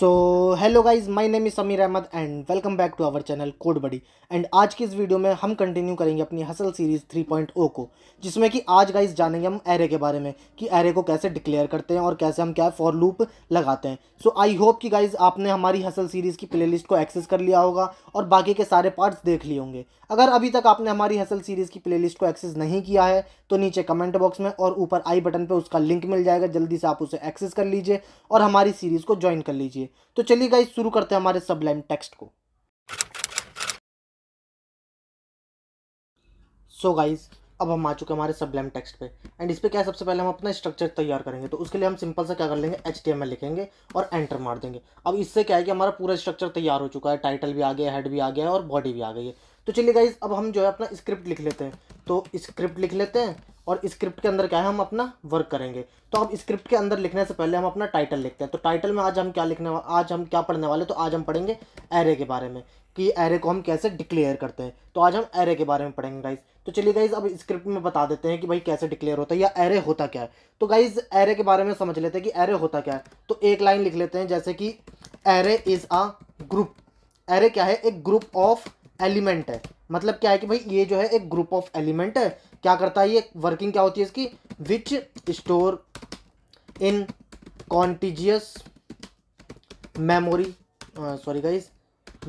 So hello guys, my name is Sameer Ahmed and welcome back to our channel code buddy. And आज की इस video में हम continue करेंगे अपनी हसल सीरीज़ 3.0 को, जिसमें कि आज गाइज जानेंगे हम एरे के बारे में कि एरे को कैसे डिक्लेयर करते हैं और कैसे हम क्या फॉर लूप लगाते हैं। सो आई होप कि गाइज आपने हमारी हसल सीरीज़ की प्लेलिस्ट को एक्सेस कर लिया होगा और बाकी के सारे पार्ट्स देख लिए होंगे। अगर अभी तक आपने हमारी हसल सीरीज़ की प्लेलिस्ट को एक्सेस नहीं किया है तो नीचे कमेंट बॉक्स में और ऊपर आई बटन पे उसका लिंक मिल जाएगा, जल्दी से आप उसे एक्सेस कर लीजिए और हमारी सीरीज़ को ज्वाइन कर लीजिए। तो चलिए गाइस शुरू करते हैं हमारे सबलाइम टेक्स्ट को। सो गाइस अब हम आ चुके हैं हमारे सबलाइम टेक्स्ट पे एंड इस पे क्या है, सबसे पहले हम अपना स्ट्रक्चर तैयार करेंगे। तो उसके लिए हम सिंपल सा क्या कर लेंगे, HTML लिखेंगे और एंटर मार देंगे। अब इससे क्या है कि हमारा पूरा स्ट्रक्चर तैयार हो चुका है, टाइटल भी आ गया, हेड भी आ गया है और बॉडी भी आ गई है। तो चलिए गाइस अब हम जो है अपना स्क्रिप्ट लिख लेते हैं। तो स्क्रिप्ट लिख लेते हैं और स्क्रिप्ट के अंदर क्या है, हम अपना वर्क करेंगे। तो अब स्क्रिप्ट के अंदर लिखने से पहले हम अपना टाइटल लिखते हैं। तो टाइटल में आज हम क्या पढ़ने वाले, तो आज हम पढ़ेंगे एरे के बारे में कि एरे को हम कैसे डिक्लेयर करते हैं। तो आज हम एरे के बारे में पढ़ेंगे गाइस। तो चलिए गाइस अब स्क्रिप्ट में बता देते हैं कि भाई कैसे डिक्लेयर होता है या एरे होता क्या है। तो गाइस एरे के बारे में समझ लेते हैं कि एरे होता क्या है। तो एक लाइन लिख लेते हैं जैसे कि array is a group. Array क्या है, एक ग्रुप ऑफ एलिमेंट है। मतलब क्या है कि भाई ये जो है एक ग्रुप ऑफ एलिमेंट है। क्या करता है ये, वर्किंग क्या होती है इसकी, विच store in contiguous memory, sorry guys,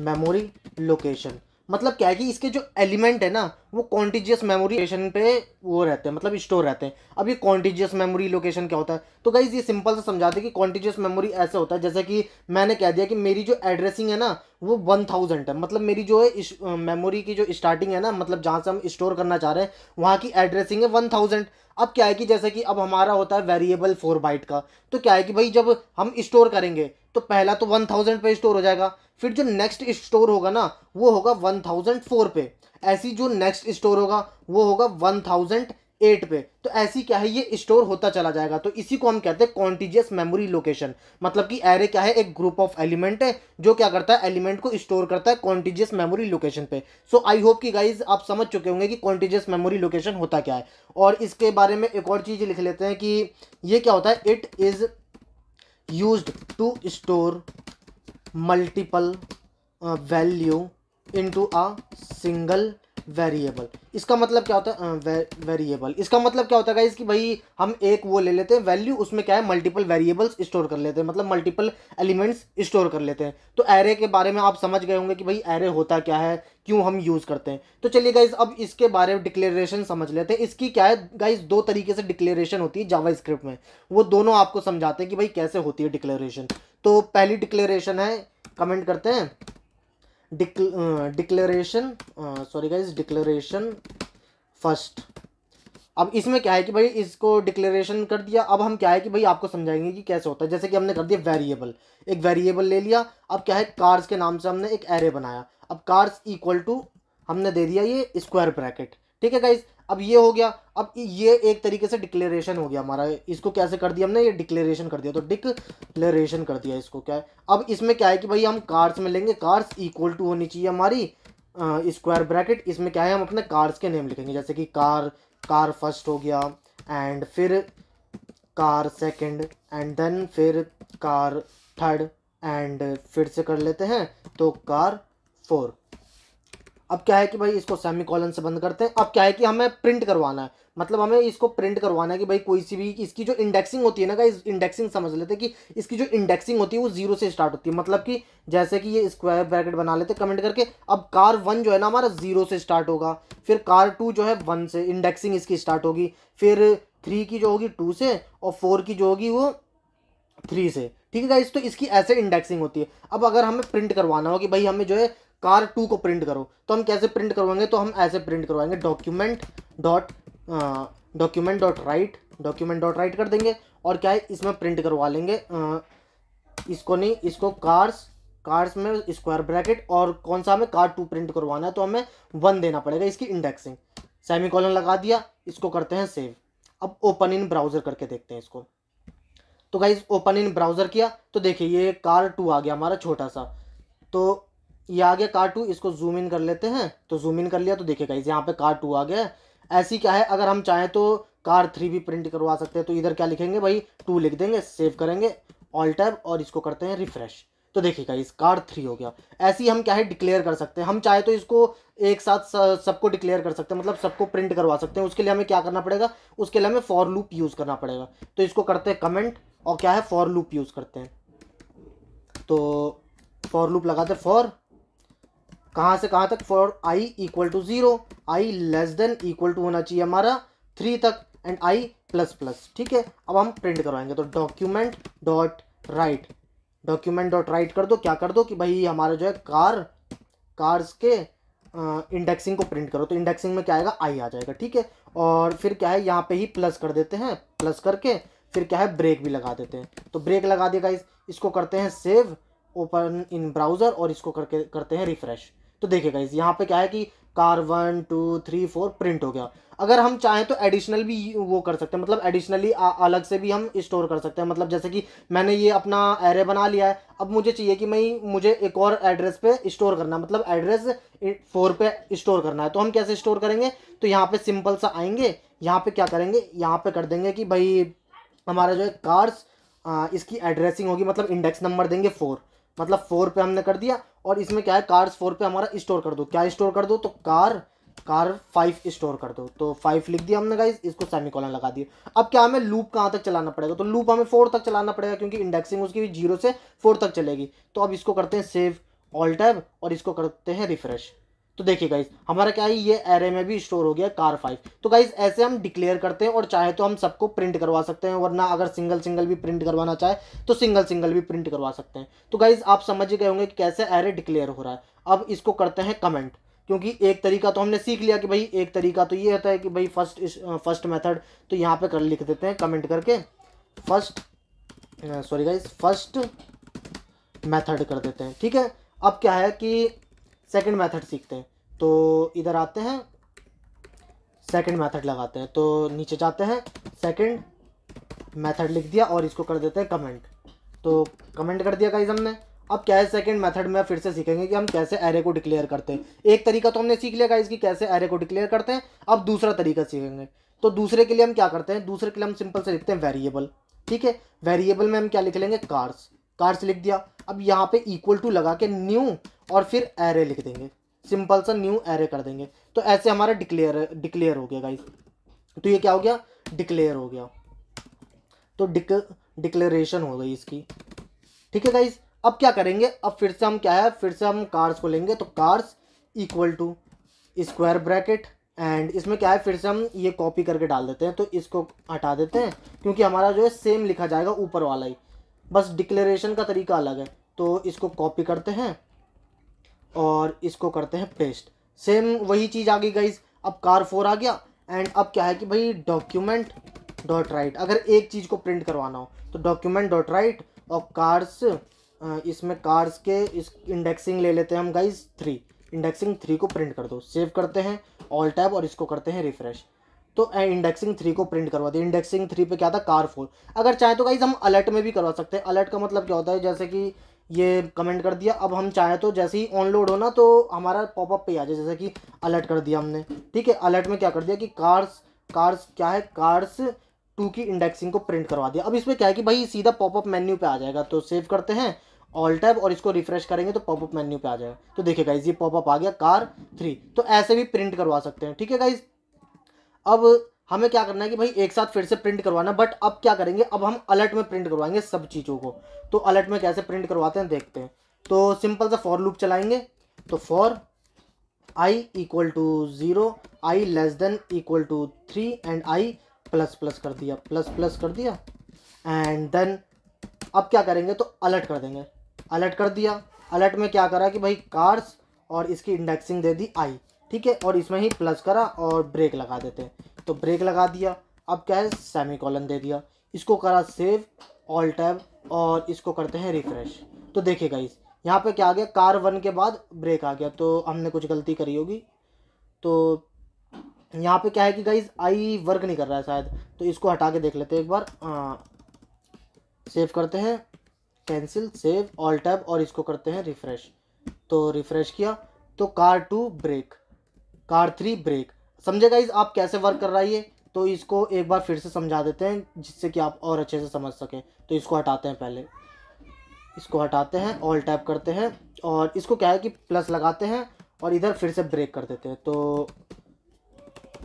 memory location. मतलब क्या है कि इसके जो एलिमेंट है ना वो कॉन्टिजियस मेमोरी लोकेशन पे वो रहते हैं, मतलब स्टोर रहते हैं। अब ये कॉन्टिजियस मेमोरी लोकेशन क्या होता है, तो गाइज ये सिंपल से समझाते हैं कि कॉन्टिजियस मेमोरी ऐसे होता है जैसे कि मैंने कह दिया कि मेरी जो एड्रेसिंग है ना वो 1000 है। मतलब मेरी जो है मेमोरी की जो स्टार्टिंग है ना, मतलब जहाँ से हम स्टोर करना चाह रहे हैं वहाँ की एड्रेसिंग है 1000। अब क्या है कि जैसे कि अब हमारा होता है वेरिएबल 4 बाइट का। तो क्या है कि भाई जब हम स्टोर करेंगे तो पहला तो 1000 पे स्टोर हो जाएगा, फिर जो नेक्स्ट स्टोर होगा ना वो होगा 1004 पे। ऐसी जो नेक्स्ट स्टोर होगा वो होगा 1008 पे। तो ऐसी क्या है ये स्टोर होता चला जाएगा। तो इसी को हम कहते हैं कॉन्टिजियस मेमोरी लोकेशन। मतलब कि एरे क्या है, एक ग्रुप ऑफ एलिमेंट है जो क्या करता है, एलिमेंट को स्टोर करता है कॉन्टिजियस मेमोरी लोकेशन पे। सो आई होप कि गाइज आप समझ चुके होंगे कि कॉन्टिजियस मेमोरी लोकेशन होता क्या है। और इसके बारे में एक और चीज लिख लेते हैं कि ये क्या होता है, it is used to store multiple value into a single variable. इसका मतलब क्या होता है, वेरिएबल इसका मतलब क्या होता है गाइस कि भाई हम एक वो ले लेते हैं वैल्यू, उसमें क्या है मल्टीपल वेरिएबल्स स्टोर कर लेते हैं, मतलब मल्टीपल एलिमेंट्स स्टोर कर लेते हैं। तो एरे के बारे में आप समझ गए होंगे कि भाई एरे होता क्या है, क्यों हम यूज़ करते हैं। तो चलिए गाइस अब इसके बारे में डिक्लेरेशन समझ लेते हैं। इसकी क्या है गाइस, दो तरीके से डिक्लेरेशन होती है जावा स्क्रिप्ट में, वो दोनों आपको समझाते हैं कि भाई कैसे होती है डिक्लेरेशन। तो पहली डिक्लेरेशन है, कमेंट करते हैं declaration, sorry guys, declaration first. अब इसमें क्या है कि भाई इसको डिक्लेरेशन कर दिया। अब हम क्या है कि भाई आपको समझाएंगे कि कैसे होता है। जैसे कि हमने कर दिया वेरिएबल, एक वेरिएबल ले लिया। अब क्या है, कार्स के नाम से हमने एक एरे बनाया। अब कार्स इक्वल टू हमने दे दिया ये स्क्वायर ब्रैकेट, ठीक है गाइस। अब ये हो गया। अब ये एक तरीके से डिक्लेरेशन हो गया हमारा। इसको कैसे कर दिया हमने, ये डिक्लेरेशन कर दिया। तो डिक्लेरेशन कर दिया इसको। क्या है अब इसमें क्या है कि भाई हम कार्स में लेंगे, कार्स इक्वल टू होनी चाहिए हमारी स्क्वायर ब्रैकेट। इसमें क्या है, हम अपने कार्स के नेम लिखेंगे। जैसे कि कार फर्स्ट हो गया, एंड फिर कार सेकंड, एंड देन फिर कार थर्ड, एंड फिर से कर लेते हैं तो कार 4। अब क्या है कि भाई इसको सेमीकोलन से बंद करते हैं। अब क्या है कि हमें प्रिंट करवाना है, मतलब हमें इसको प्रिंट करवाना है कि भाई कोई सी भी इसकी जो इंडेक्सिंग होती है ना गाइस, इंडेक्सिंग समझ लेते हैं कि इसकी जो इंडेक्सिंग होती है वो 0 से स्टार्ट होती है। मतलब कि जैसे कि ये स्क्वायर ब्रैकेट बना लेते कमेंट करके। अब कार 1 जो है ना हमारा 0 से स्टार्ट होगा, फिर कार 2 जो है 1 से इंडेक्सिंग इसकी स्टार्ट होगी, फिर 3 की जो होगी 2 से, और 4 की जो होगी वो 3 से, ठीक है गाइस। तो इसकी ऐसे इंडेक्सिंग होती है। अब अगर हमें प्रिंट करवाना हो कि भाई हमें जो है कार 2 को प्रिंट करो, तो हम कैसे प्रिंट करवाएंगे, तो हम ऐसे प्रिंट करवाएंगे, डॉक्यूमेंट डॉट राइट कर देंगे। और क्या है इसमें प्रिंट करवा लेंगे, इसको नहीं, इसको कार्स में स्क्वायर ब्रैकेट, और कौन सा हमें कार 2 प्रिंट करवाना है तो हमें 1 देना पड़ेगा इसकी इंडेक्सिंग। सेमीकोलन लगा दिया, इसको करते हैं सेव। अब ओपन इन ब्राउजर करके देखते हैं इसको। तो गाइज ओपन इन ब्राउजर किया तो देखिए ये कार 2 आ गया हमारा छोटा सा। तो ये आ गया कार 2, इसको जूम इन कर लेते हैं। तो जूम इन कर लिया तो देखिए गाइज यहाँ पे कार 2 आ गया है। ऐसी क्या है, अगर हम चाहें तो कार 3 भी प्रिंट करवा सकते हैं। तो इधर क्या लिखेंगे भाई, 2 लिख देंगे, सेव करेंगे, ऑल टैब, और इसको करते हैं रिफ्रेश। तो देखिए गाइस कार 3 हो गया। ऐसे ही हम क्या है डिक्लेयर कर सकते हैं, हम चाहे तो इसको एक साथ सबको डिक्लेयर कर सकते हैं, मतलब सबको प्रिंट करवा सकते हैं। उसके लिए हमें क्या करना पड़ेगा, उसके लिए हमें फॉर लूप यूज़ करना पड़ेगा। तो इसको करते हैं कमेंट और क्या है फॉर लूप यूज़ करते हैं। तो फॉर लूप लगाते हैं, फॉर कहाँ से कहाँ तक, for I equal to 0, I less than equal to होना चाहिए हमारा 3 तक, एंड आई प्लस प्लस। ठीक है, अब हम प्रिंट करवाएंगे। तो डॉक्यूमेंट डॉट राइट कर दो, क्या कर दो कि भाई हमारा जो है कार्स के इंडेक्सिंग को प्रिंट करो। तो इंडेक्सिंग में क्या आएगा, आई आ जाएगा। ठीक है, और फिर क्या है यहाँ पे ही प्लस कर देते हैं, प्लस करके फिर क्या है ब्रेक भी लगा देते हैं। तो ब्रेक लगा दिया गाइस, इसको करते हैं सेव, ओपन इन ब्राउज़र, और इसको करके करते हैं रिफ्रेश। तो देखिए गाइस यहाँ पे क्या है कि कार 1 2 3 4 प्रिंट हो गया। अगर हम चाहें तो एडिशनल भी वो कर सकते हैं, मतलब एडिशनली अलग से भी हम स्टोर कर सकते हैं। मतलब जैसे कि मैंने ये अपना एरे बना लिया है, अब मुझे चाहिए कि मुझे एक और एड्रेस पे स्टोर करना है, मतलब एड्रेस 4 पे स्टोर करना है। तो हम कैसे स्टोर करेंगे, तो यहाँ पे सिंपल सा आएंगे, यहाँ पे क्या करेंगे, यहाँ पे कर देंगे कि भाई हमारा जो है कार्स इसकी एड्रेसिंग होगी, मतलब इंडेक्स नंबर देंगे 4, मतलब 4 पे हमने कर दिया। और इसमें क्या है कार्स 4 पे हमारा स्टोर कर दो, क्या स्टोर कर दो, तो कार 5 स्टोर कर दो। तो 5 लिख दिया हमने गाइस, इसको सेमीकोलन लगा दिया। अब क्या हमें लूप कहाँ तक चलाना पड़ेगा, तो लूप हमें 4 तक चलाना पड़ेगा, क्योंकि इंडेक्सिंग उसकी 0 से 4 तक चलेगी। तो अब इसको करते हैं सेव, ऑल टैब, और इसको करते हैं रिफ्रेश। तो देखिए गाइस हमारा क्या है, ये एरे में भी स्टोर हो गया कार 5। तो गाइस ऐसे हम डिक्लेयर करते हैं, और चाहे तो हम सबको प्रिंट करवा सकते हैं, वरना अगर सिंगल सिंगल भी प्रिंट करवाना चाहे तो सिंगल सिंगल भी प्रिंट करवा सकते हैं। तो गाइस आप समझ गए होंगे कि कैसे एरे डिक्लेयर हो रहा है। अब इसको करते हैं कमेंट, क्योंकि एक तरीका तो हमने सीख लिया कि भाई एक तरीका तो ये होता है कि भाई फर्स्ट मेथड, तो यहाँ पे कर लिख देते हैं कमेंट करके फर्स्ट मेथड कर देते हैं। ठीक है, अब क्या है कि सेकंड मेथड सीखते हैं। तो इधर आते हैं, सेकंड मेथड लगाते हैं। तो नीचे जाते हैं, सेकंड मेथड लिख दिया, और इसको कर देते हैं कमेंट। तो कमेंट कर दिया गाइस हमने। अब क्या है, सेकंड मेथड में फिर से सीखेंगे कि हम कैसे एरे को डिक्लेयर करते हैं। एक तरीका तो हमने सीख लिया गाइस कि कैसे एरे को डिक्लेयर करते हैं, अब दूसरा तरीका सीखेंगे। तो दूसरे के लिए हम क्या करते हैं, दूसरे के लिए हम सिंपल से लिखते हैं वेरिएबल। ठीक है, वेरिएबल में हम क्या लिख लेंगे, कार्स लिख दिया। अब यहाँ पे इक्वल टू लगा के न्यू, और फिर एरे लिख देंगे, सिंपल सा न्यू एरे कर देंगे। तो ऐसे हमारा डिक्लेयर हो गया गाइस। तो ये क्या हो गया, डिक्लेयर हो गया। तो डिक्लेरेशन हो गई इसकी। ठीक है गाइस, अब क्या करेंगे, अब फिर से हम क्या है, फिर से हम कार्स को लेंगे। तो cars equal to square bracket, and इसमें क्या है, फिर से हम ये कॉपी करके डाल देते हैं। तो इसको हटा देते हैं, क्योंकि हमारा जो है सेम लिखा जाएगा ऊपर वाला ही, बस डिक्लेरेशन का तरीका अलग है। तो इसको कॉपी करते हैं और इसको करते हैं पेस्ट, सेम वही चीज़ आ गई गाइस। अब कार 4 आ गया। एंड अब क्या है कि भाई डॉक्यूमेंट डॉट राइट, अगर एक चीज़ को प्रिंट करवाना हो तो डॉक्यूमेंट डॉट राइट, और कार्स इसमें कार्स के इस इंडेक्सिंग ले लेते हैं हम गाइस 3, इंडेक्सिंग 3 को प्रिंट कर दो। सेव करते हैं, ऑल टैब, और इसको करते हैं रिफ्रेश। तो इंडेक्सिंग 3 को प्रिंट करवा दिया। इंडेक्सिंग 3 पे क्या था, कार 4। अगर चाहे तो गाइस हम अलर्ट में भी करवा सकते हैं। अलर्ट का मतलब क्या होता है, जैसे कि ये कमेंट कर दिया, अब हम चाहे तो जैसे ही ऑन लोड हो ना तो हमारा पॉपअप पे आ जाए, जैसे कि अलर्ट कर दिया हमने। ठीक है, अलर्ट में क्या कर दिया कि कार्स क्या है, कार्स 2 की इंडेक्सिंग को प्रिंट करवा दिया। अब इसमें क्या है कि भाई सीधा पॉपअप मेन्यू पे आ जाएगा। तो सेव करते हैं, ऑल टैब, और इसको रिफ्रेश करेंगे तो पॉपअप मेन्यू पे आ जाएगा। तो देखिए गाइज ये पॉपअप आ गया कार 3। तो ऐसे भी प्रिंट करवा सकते हैं। ठीक है गाइज, अब हमें क्या करना है कि भाई एक साथ फिर से प्रिंट करवाना, बट अब क्या करेंगे, अब हम अलर्ट में प्रिंट करवाएंगे सब चीज़ों को। तो अलर्ट में कैसे प्रिंट करवाते हैं देखते हैं। तो सिंपल सा फॉर लूप चलाएंगे। तो for I equal to 0, I less than equal to 3, and I plus plus कर दिया, एंड देन अब क्या करेंगे, तो अलर्ट कर देंगे। अलर्ट कर दिया, अलर्ट में क्या करा कि भाई कार्स और इसकी इंडेक्सिंग दे दी आई। ठीक है, और इसमें ही प्लस करा और ब्रेक लगा देते हैं। तो ब्रेक लगा दिया। अब क्या है, सेमीकोलन दे दिया, इसको करा सेव, ऑल टैब, और इसको करते हैं रिफ्रेश। तो देखिए गाइस यहाँ पे क्या आ गया, कार 1 के बाद ब्रेक आ गया। तो हमने कुछ गलती करी होगी। तो यहाँ पे क्या है कि गाइस आई वर्क नहीं कर रहा है शायद, तो इसको हटा के देख लेते हैं एक बार। सेव करते हैं, कैंसिल, सेव, ऑल टैब, और इसको करते हैं रिफ्रेश। तो रिफ्रेश किया तो कार 2 ब्रेक, कार 3 ब्रेक। समझे गाइस आप कैसे वर्क कर रहा है ये। तो इसको एक बार फिर से समझा देते हैं जिससे कि आप और अच्छे से समझ सकें। तो इसको हटाते हैं पहले। इसको हटाते हैं, ऑल टैप करते हैं और इसको क्या है कि प्लस लगाते हैं और इधर फिर से ब्रेक कर देते हैं। तो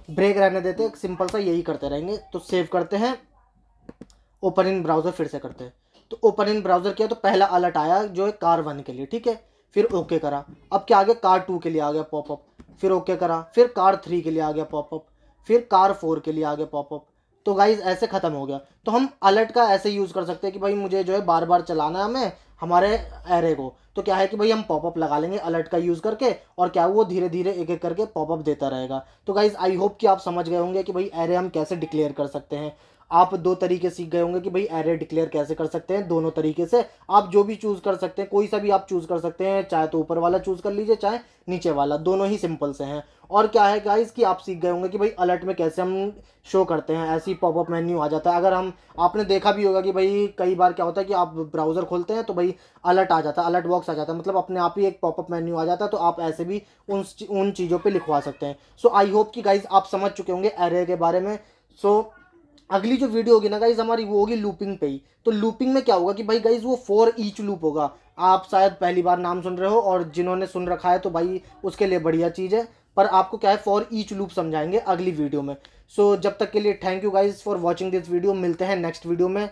ब्रेक रहने देते हैं, सिंपल सा यही करते रहेंगे। तो सेव करते हैं, ओपन इन ब्राउज़र फिर से करते हैं। तो ओपन इन ब्राउज़र किया तो पहला अलर्ट आया जो है कार 1 के लिए, ठीक है। फिर ओके करा, अब क्या आ गया, कार 2 के लिए आ गया पॉपअप। फिर ओके करा, फिर कार 3 के लिए आ गया पॉपअप, फिर कार 4 के लिए आ गया पॉपअप। तो गाइज ऐसे ख़त्म हो गया। तो हम अलर्ट का ऐसे यूज़ कर सकते हैं कि भाई मुझे जो है बार बार चलाना है हमें हमारे एरे को। तो क्या है कि भाई हम पॉपअप लगा लेंगे अलर्ट का यूज़ करके, और क्या वो धीरे धीरे एक एक करके पॉपअप देता रहेगा। तो गाइज आई होप कि आप समझ गए होंगे कि भाई एरे हम कैसे डिक्लेयर कर सकते हैं। आप दो तरीके सीख गए होंगे कि भाई एरे डिक्लेयर कैसे कर सकते हैं। दोनों तरीके से आप जो भी चूज़ कर सकते हैं, कोई सा भी आप चूज़ कर सकते हैं, चाहे तो ऊपर वाला चूज़ कर लीजिए चाहे नीचे वाला, दोनों ही सिंपल से हैं। और क्या है गाइस कि आप सीख गए होंगे कि भाई अलर्ट में कैसे हम शो करते हैं। ऐसी पॉपअप मेन्यू आ जाता है। अगर हम, आपने देखा भी होगा कि भाई कई बार क्या होता है कि आप ब्राउज़र खोलते हैं तो भाई अलर्ट आ जाता है, अलर्ट बॉक्स आ जाता है, मतलब अपने आप ही एक पॉपअप मेन्यू आ जाता है। तो आप ऐसे भी उन चीज़ों पर लिखवा सकते हैं। सो आई होप कि गाइज आप समझ चुके होंगे एरे के बारे में। सो अगली जो वीडियो होगी ना गाइज हमारी, वो होगी लूपिंग पे ही। तो लूपिंग में क्या होगा कि भाई गाइज वो फॉर ईच लूप होगा। आप शायद पहली बार नाम सुन रहे हो, और जिन्होंने सुन रखा है तो भाई उसके लिए बढ़िया चीज़ है। पर आपको क्या है फॉर ईच लूप समझाएंगे अगली वीडियो में। सो जब तक के लिए thank you guys for watching this video. मिलते हैं नेक्स्ट वीडियो में।